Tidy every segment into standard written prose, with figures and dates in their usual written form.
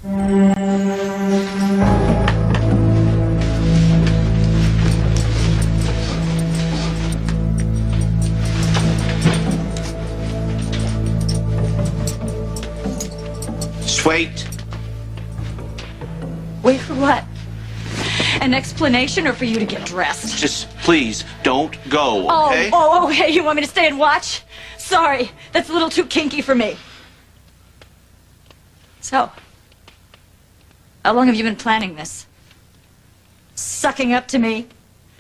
Just wait. Wait for what? An explanation or for you to get dressed? Just please don't go, okay? Oh, okay. You want me to stay and watch? Sorry, that's a little too kinky for me. So, how long have you been planning this? Sucking up to me?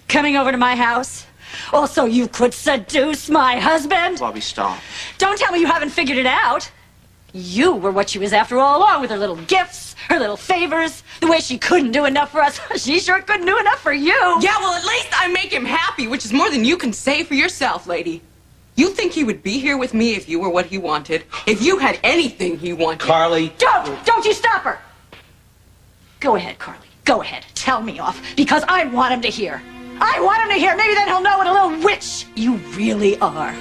Coming over to my house? Also, you could seduce my husband? Bobby, stop. Don't tell me you haven't figured it out. You were what she was after all along, with her little gifts, her little favors, the way she couldn't do enough for us. She sure couldn't do enough for you. Yeah, well, at least I make him happy, which is more than you can say for yourself, lady. You think he would be here with me if you were what he wanted? If you had anything he wanted? Carly. Don't you stop her. Go ahead, Carly. Go ahead. Tell me off, because I want him to hear. I want him to hear. Maybe then he'll know what a little witch you really are.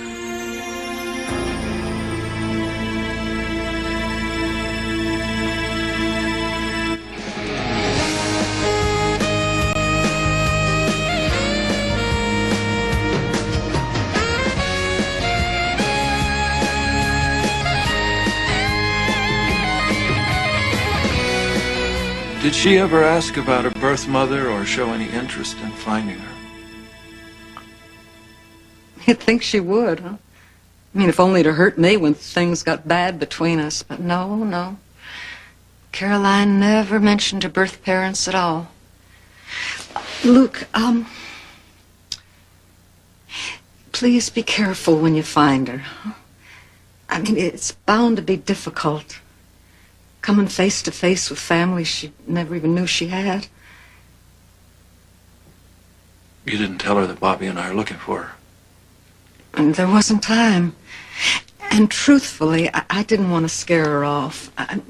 Did she ever ask about her birth mother or show any interest in finding her? You'd think she would, huh? I mean, if only to hurt me when things got bad between us. But no. Caroline never mentioned her birth parents at all. Luke, please be careful when you find her. Huh? I mean, it's bound to be difficult. Coming face to face with family she never even knew she had. You didn't tell her that Bobby and I are looking for her. And there wasn't time. And truthfully, I didn't want to scare her off. I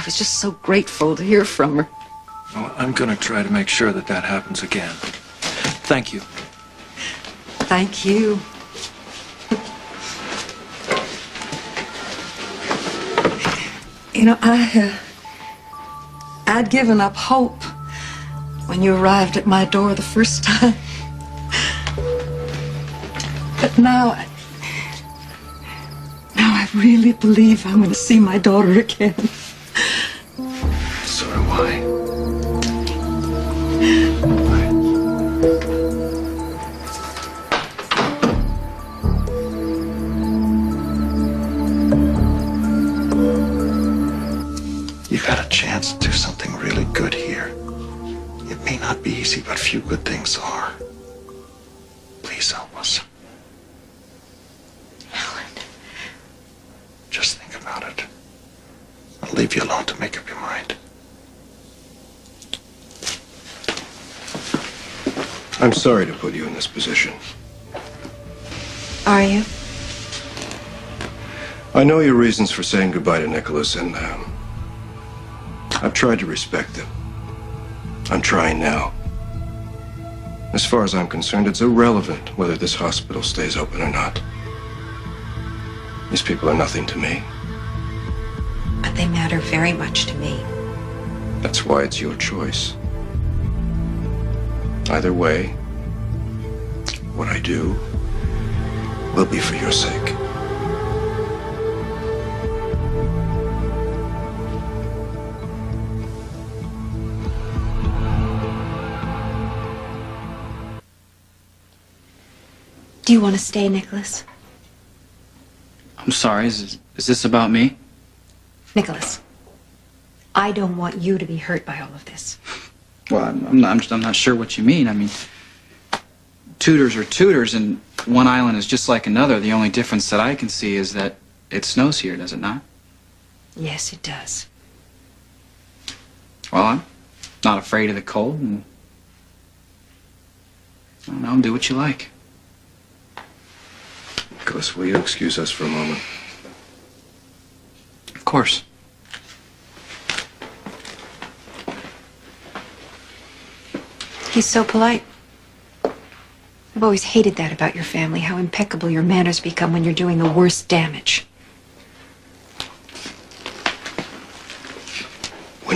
was just so grateful to hear from her. Well, I'm going to try to make sure that that happens again. Thank you. Thank you. You know, I'd given up hope when you arrived at my door the first time. But now I really believe I'm going to see my daughter again. So do I. You got a chance to do something really good here. It may not be easy, but few good things are. Please help us. Helen. Just think about it. I'll leave you alone to make up your mind. I'm sorry to put you in this position. Are you? I know your reasons for saying goodbye to Nicholas, and I've tried to respect them. I'm trying now. As far as I'm concerned, it's irrelevant whether this hospital stays open or not. These people are nothing to me. But they matter very much to me. That's why it's your choice. Either way, what I do will be for your sake. Do you want to stay, Nicholas? I'm sorry, is this about me? Nicholas, I don't want you to be hurt by all of this. Well, I'm not sure what you mean. I mean, tutors are tutors, and one island is just like another. The only difference that I can see is that it snows here, does it not? Yes, it does. Well, I'm not afraid of the cold, and I don't know, do what you like. Nicholas, will you excuse us for a moment? Of course. He's so polite. I've always hated that about your family, how impeccable your manners become when you're doing the worst damage.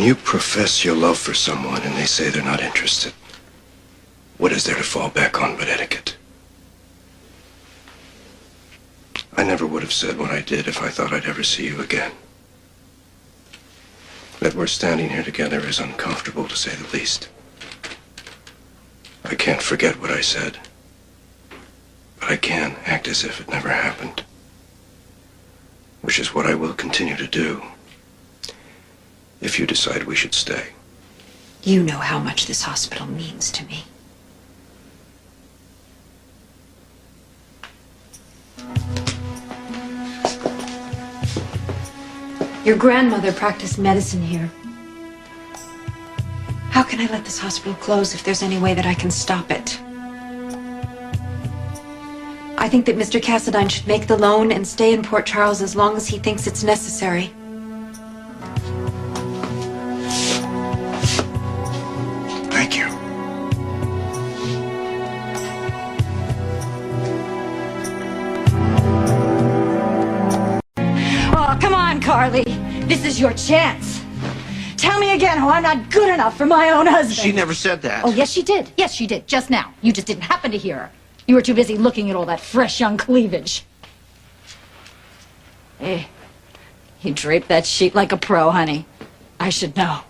When you profess your love for someone and they say they're not interested, what is there to fall back on but etiquette? I never would have said what I did if I thought I'd ever see you again. That we're standing here together is uncomfortable, to say the least. I can't forget what I said, but I can act as if it never happened, which is what I will continue to do if you decide we should stay. You know how much this hospital means to me. Your grandmother practiced medicine here. How can I let this hospital close if there's any way that I can stop it? I think that Mr. Cassadine should make the loan and stay in Port Charles as long as he thinks it's necessary. Thank you. Oh, come on, Carly. This is your chance. Tell me again how I'm not good enough for my own husband. She never said that. Oh, yes, she did. Yes, she did. Just now. You just didn't happen to hear her. You were too busy looking at all that fresh young cleavage. Hey, you draped that sheet like a pro, honey. I should know.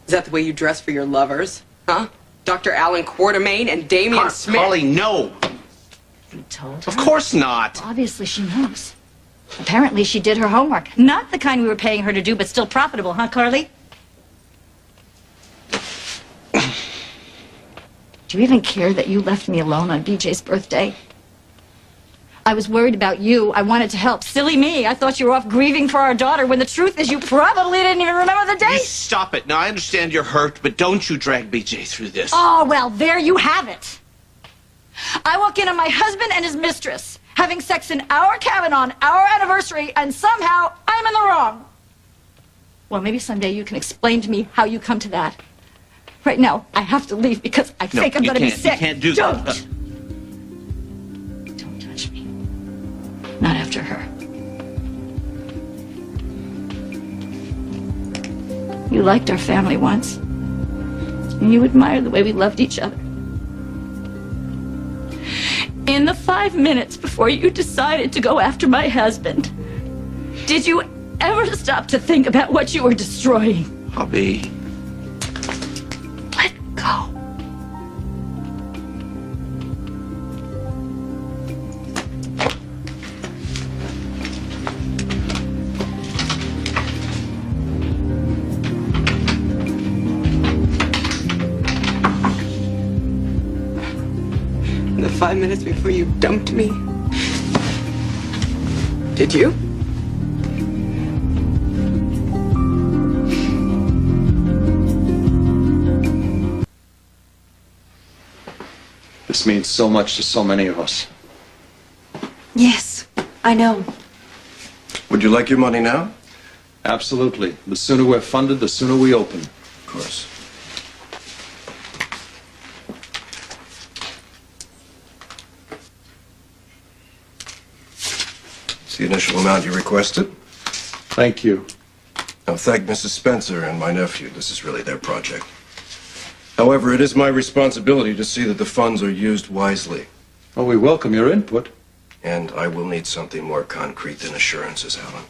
Is that the way you dress for your lovers? Huh? Dr. Alan Quartermain and Damian Smith? Carly, no. You told her? Of course not. Obviously, she knows. Apparently, she did her homework. Not the kind we were paying her to do, but still profitable, huh, Carly? Do you even care that you left me alone on BJ's birthday? I was worried about you. I wanted to help. Silly me. I thought you were off grieving for our daughter, when the truth is you probably didn't even remember the You date. stop it. Now, I understand you're hurt, but don't you drag BJ through this. Oh, well, there you have it. I walk in on my husband and his mistress having sex in our cabin on our anniversary, and somehow I'm in the wrong. Well, maybe someday you can explain to me how you come to that. Right now, I have to leave because I think I'm going to be sick. You can't do Don't. that. Don't touch me. Not after her. You liked our family once. And you admired the way we loved each other. In the 5 minutes before you decided to go after my husband, did you ever stop to think about what you were destroying? Bobby. Let go. In the 5 minutes before you dumped me? Did you? This means so much to so many of us. Yes, I know. Would you like your money now? Absolutely. The sooner we're funded, the sooner we open. Of course. It's the initial amount you requested. Thank you. Now, thank Mrs. Spencer and my nephew. This is really their project. However, it is my responsibility to see that the funds are used wisely. Well, we welcome your input. And I will need something more concrete than assurances, Alan.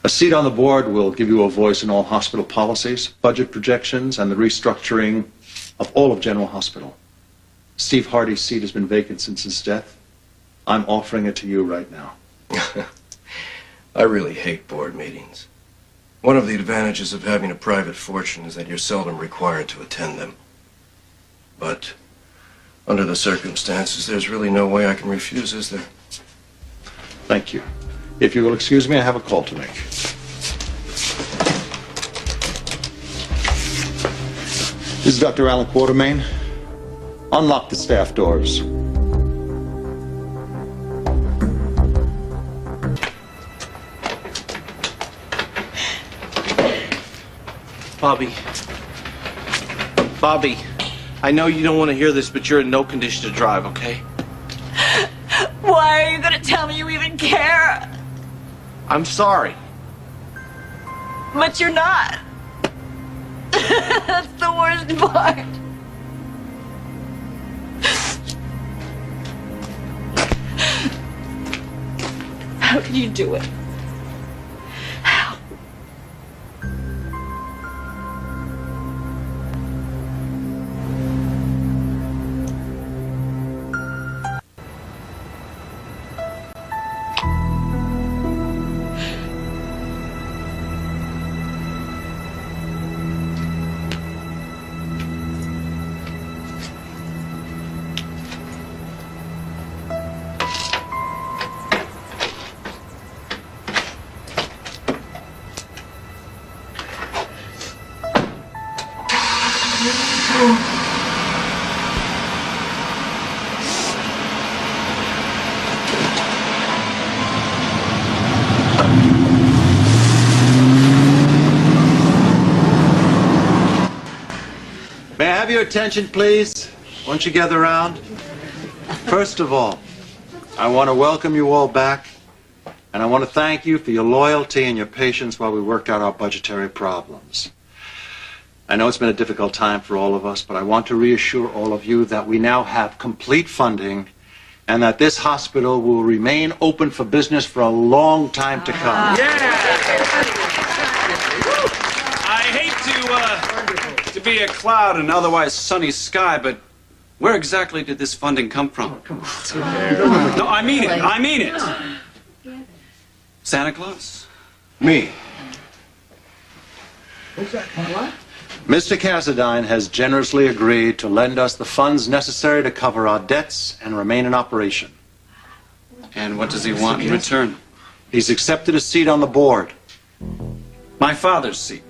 A seat on the board will give you a voice in all hospital policies, budget projections, and the restructuring of all of General Hospital. Steve Hardy's seat has been vacant since his death. I'm offering it to you right now. I really hate board meetings. One of the advantages of having a private fortune is that you're seldom required to attend them. But under the circumstances, there's really no way I can refuse, is there? Thank you. If you will excuse me, I have a call to make. This is Dr. Alan Quartermain. Unlock the staff doors. Bobby. Bobby, I know you don't want to hear this, but you're in no condition to drive, okay? Why are you going to tell me you even care? I'm sorry. But you're not. That's the worst part. How could you do it? How? May I have your attention, please? Won't you gather around? First of all, I want to welcome you all back, and I want to thank you for your loyalty and your patience while we worked out our budgetary problems. I know it's been a difficult time for all of us, but I want to reassure all of you that we now have complete funding and that this hospital will remain open for business for a long time to come. I hate to be a cloud in an otherwise sunny sky, but where exactly did this funding come from? No, I mean it. I mean it. Santa Claus? Me. Mr. Cassadine has generously agreed to lend us the funds necessary to cover our debts and remain in operation. And what does he want in return? He's accepted a seat on the board. My father's seat.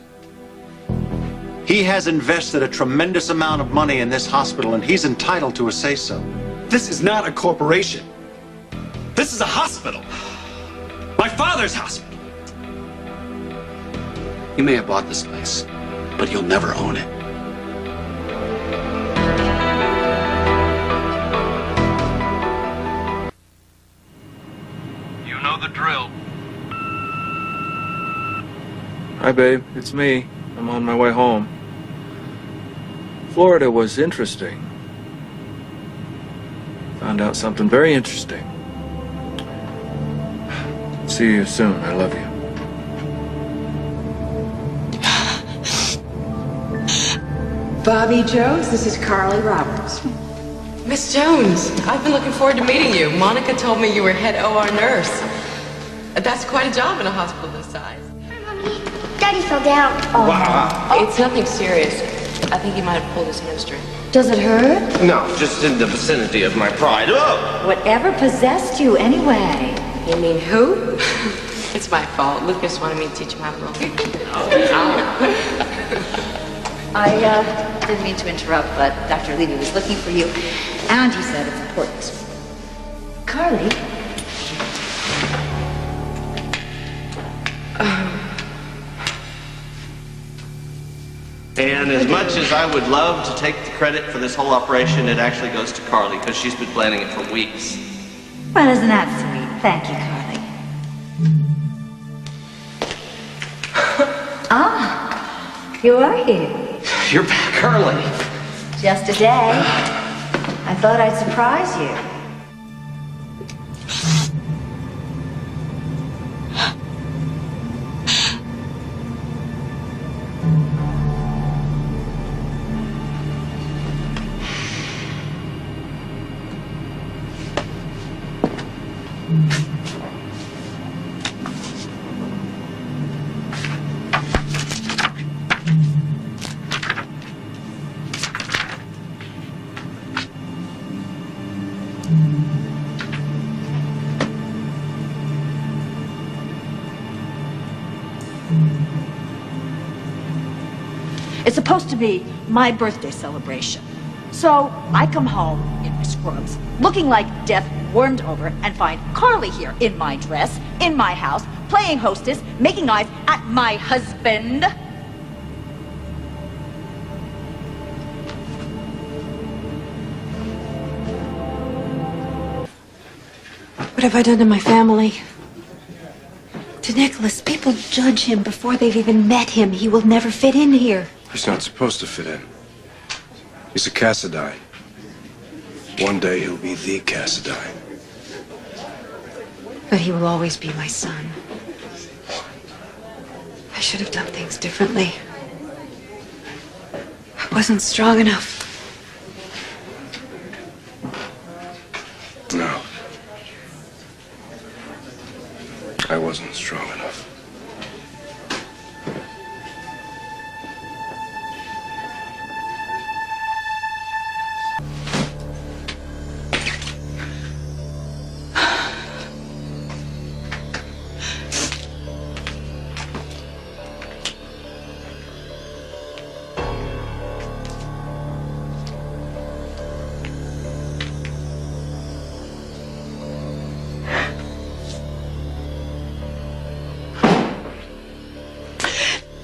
He has invested a tremendous amount of money in this hospital, and he's entitled to a say-so. This is not a corporation. This is a hospital. My father's hospital. You may have bought this place, but you'll never own it. You know the drill. Hi, babe. It's me. I'm on my way home. Florida was interesting. Found out something very interesting. See you soon. I love you. Bobby Jones, this is Carly Roberts. Miss Jones, I've been looking forward to meeting you. Monica told me you were head OR nurse. That's quite a job in a hospital this size. Daddy fell down. It's nothing serious. I think he might have pulled his hamstring. Does it hurt? No, just in the vicinity of my pride. Oh! Whatever possessed you anyway? You mean who? It's my fault. Lucas wanted me to teach him how to roll. I didn't mean to interrupt, but Dr. Levy was looking for you, and he said it's important. Carly? And as much as I would love to take the credit for this whole operation, it actually goes to Carly, because she's been planning it for weeks. Well, isn't that sweet? Thank you, Carly. Ah, you are here. You're back early. Just a day. I thought I'd surprise you. It's supposed to be my birthday celebration. So I come home in my scrubs, looking like death wormed over, and find Carly here in my dress, in my house, playing hostess, making eyes at my husband. What have I done to my family? To Nicholas, people judge him before they've even met him. He will never fit in here. He's not supposed to fit in. He's a Cassadine. One day he'll be the Cassadine. But he will always be my son. I should have done things differently. I wasn't strong enough. No. I wasn't strong enough.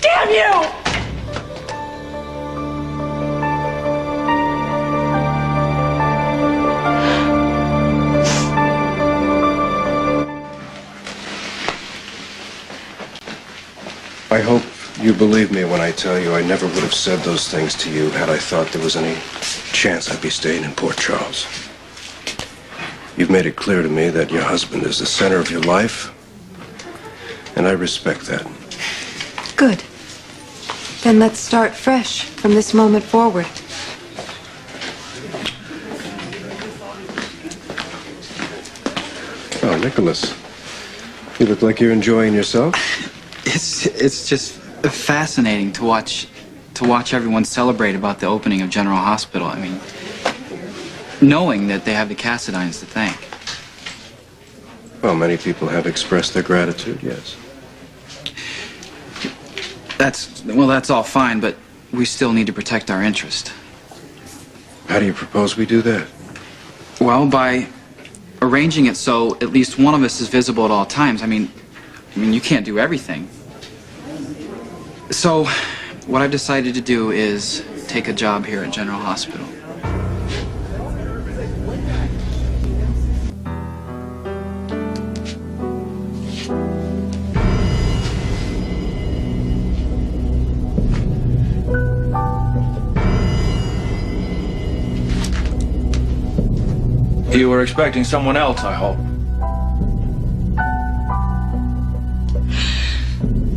Damn you! I hope you believe me when I tell you I never would have said those things to you had I thought there was any chance I'd be staying in Port Charles. You've made it clear to me that your husband is the center of your life, and I respect that. Good. Then let's start fresh from this moment forward. Oh, Nicholas, you look like you're enjoying yourself. It's just fascinating to watch everyone celebrate about the opening of General Hospital. I mean, knowing that they have the Cassadines to thank. Well, many people have expressed their gratitude, yes. That's all fine, but we still need to protect our interest. How do you propose we do that? Well, by arranging it so at least one of us is visible at all times. I mean, you can't do everything. So, what I've decided to do is take a job here at General Hospital. You were expecting someone else, I hope.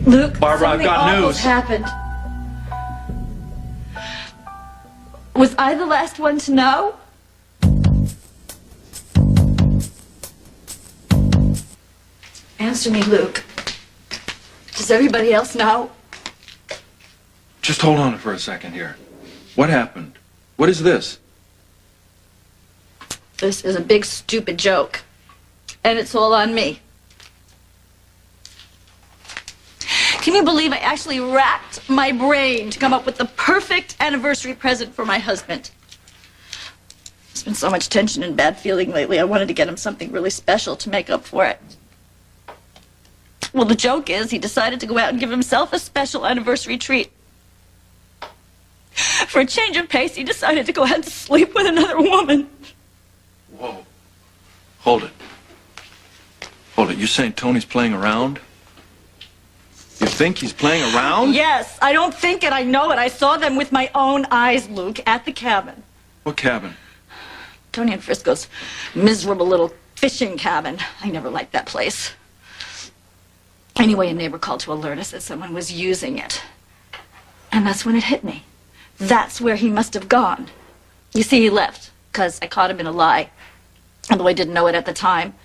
Luke, Barbara, I've something got awful's news. happened. Was I the last one to know? Answer me, Luke. Does everybody else know? Just hold on for a second here. What happened? What is this? This is a big, stupid joke. And it's all on me. Can you believe I actually racked my brain to come up with the perfect anniversary present for my husband? There's been so much tension and bad feeling lately. I wanted to get him something really special to make up for it. Well, the joke is he decided to go out and give himself a special anniversary treat. For a change of pace, he decided to go out and sleep with another woman. Whoa. Hold it. Hold it. You're saying Tony's playing around? You think he's playing around? Yes, I don't think it, I know it. I saw them with my own eyes, Luke, at the cabin. What cabin? Tony and Frisco's miserable little fishing cabin. I never liked that place. Anyway, a neighbor called to alert us that someone was using it. And that's when it hit me. That's where he must have gone. You see, he left, because I caught him in a lie. Although I didn't know it at the time.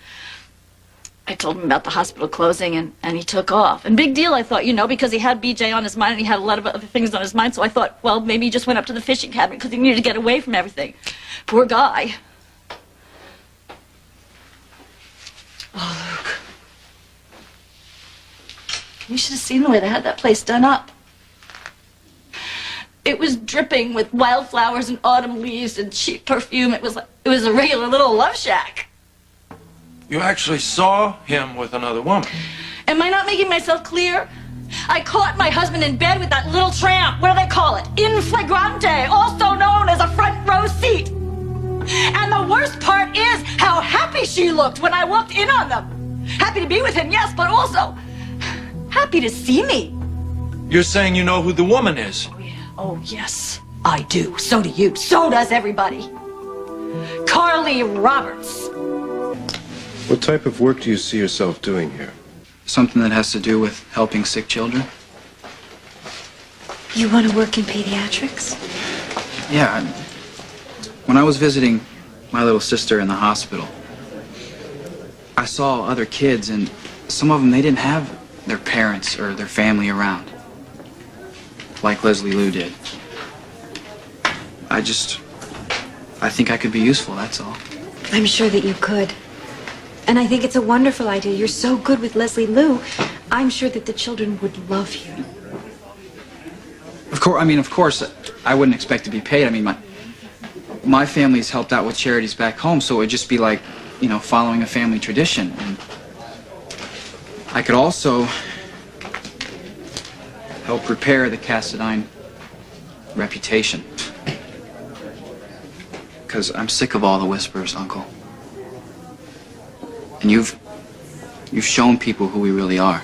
I told him about the hospital closing, and he took off. And big deal, I thought, because he had BJ on his mind, and he had a lot of other things on his mind, so I thought, well, maybe he just went up to the fishing cabin because he needed to get away from everything. Poor guy. Oh, Luke. You should have seen the way they had that place done up. It was dripping with wildflowers and autumn leaves and cheap perfume. It was a regular little love shack. You actually saw him with another woman. Am I not making myself clear? I caught my husband in bed with that little tramp. What do they call it? In flagrante, also known as a front row seat. And the worst part is how happy she looked when I walked in on them. Happy to be with him, yes, but also happy to see me. You're saying you know who the woman is? Oh, yeah. Oh, yes, I do. So do you. So does everybody. Carly Roberts. What type of work do you see yourself doing here? Something that has to do with helping sick children. You want to work in pediatrics? Yeah. When I was visiting my little sister in the hospital, I saw other kids, and some of them, they didn't have their parents or their family around, like Leslie Lou did. I think I could be useful, that's all. I'm sure that you could. And I think it's a wonderful idea. You're so good with Leslie Lou. I'm sure that the children would love you. Of course, I wouldn't expect to be paid. I mean, my family's helped out with charities back home, so it would just be like, you know, following a family tradition. And I could also help repair the Cassadine reputation. Because I'm sick of all the whispers, Uncle. And you've shown people who we really are.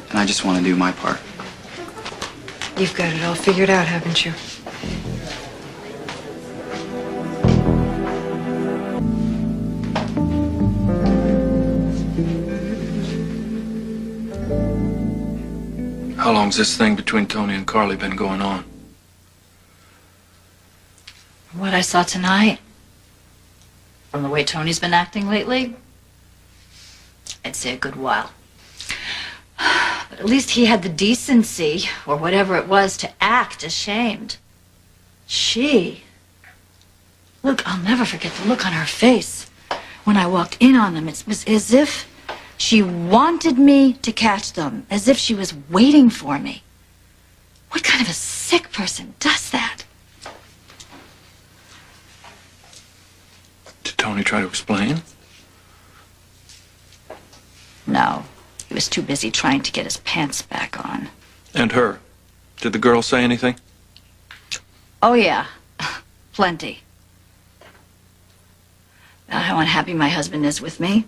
And I just want to do my part. You've got it all figured out, haven't you? How long's this thing between Tony and Carly been going on? What I saw tonight, from the way Tony's been acting lately, I'd say a good while. But at least he had the decency, or whatever it was, to act ashamed. Look, I'll never forget the look on her face when I walked in on them. It was as if she wanted me to catch them, as if she was waiting for me. What kind of a sick person does that? Did Tony try to explain? No, he was too busy trying to get his pants back on. And her? Did the girl say anything? Oh, yeah. Plenty. About how unhappy my husband is with me.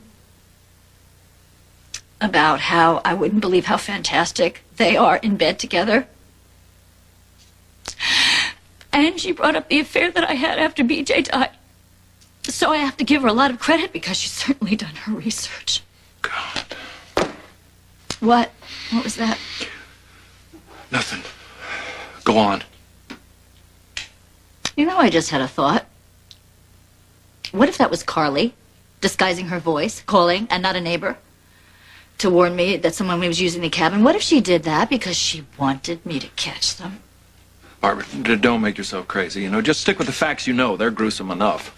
About how I wouldn't believe how fantastic they are in bed together. And she brought up the affair that I had after BJ died. So I have to give her a lot of credit because she's certainly done her research. God. What? What was that? Nothing. Go on. You know, I just had a thought. What if that was Carly, disguising her voice, calling, and not a neighbor, to warn me that someone was using the cabin? What if she did that because she wanted me to catch them? Barbara, don't make yourself crazy. You know, just stick with the facts you know. They're gruesome enough.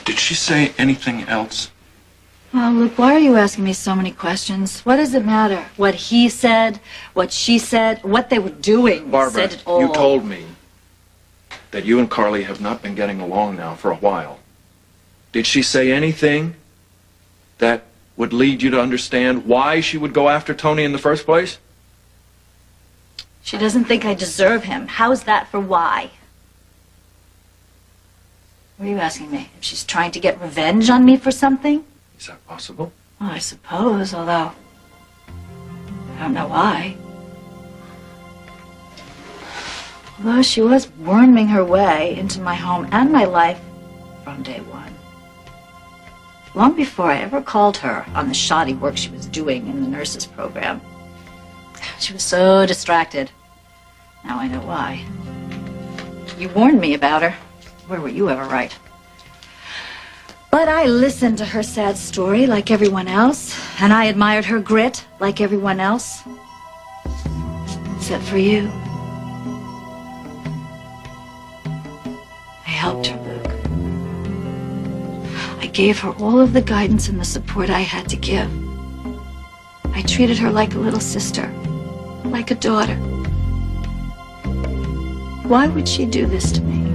Did she say anything else? Oh, look, why are you asking me so many questions? What does it matter? What he said, what she said, what they were doing. Barbara, said it all. you told me that you and Carly have not been getting along now for a while. Did she say anything that would lead you to understand why she would go after Tony in the first place? She doesn't think I deserve him. How's that for why? What are you asking me? If she's trying to get revenge on me for something? Is that possible? Well, I suppose, although I don't know why. Although she was worming her way into my home and my life from day one. Long before I ever called her on the shoddy work she was doing in the nurses program. She was so distracted. Now I know why. You warned me about her. Where were you ever right? But I listened to her sad story like everyone else, and I admired her grit like everyone else. Except for you. I helped her, Luke. I gave her all of the guidance and the support I had to give. I treated her like a little sister, like a daughter. Why would she do this to me?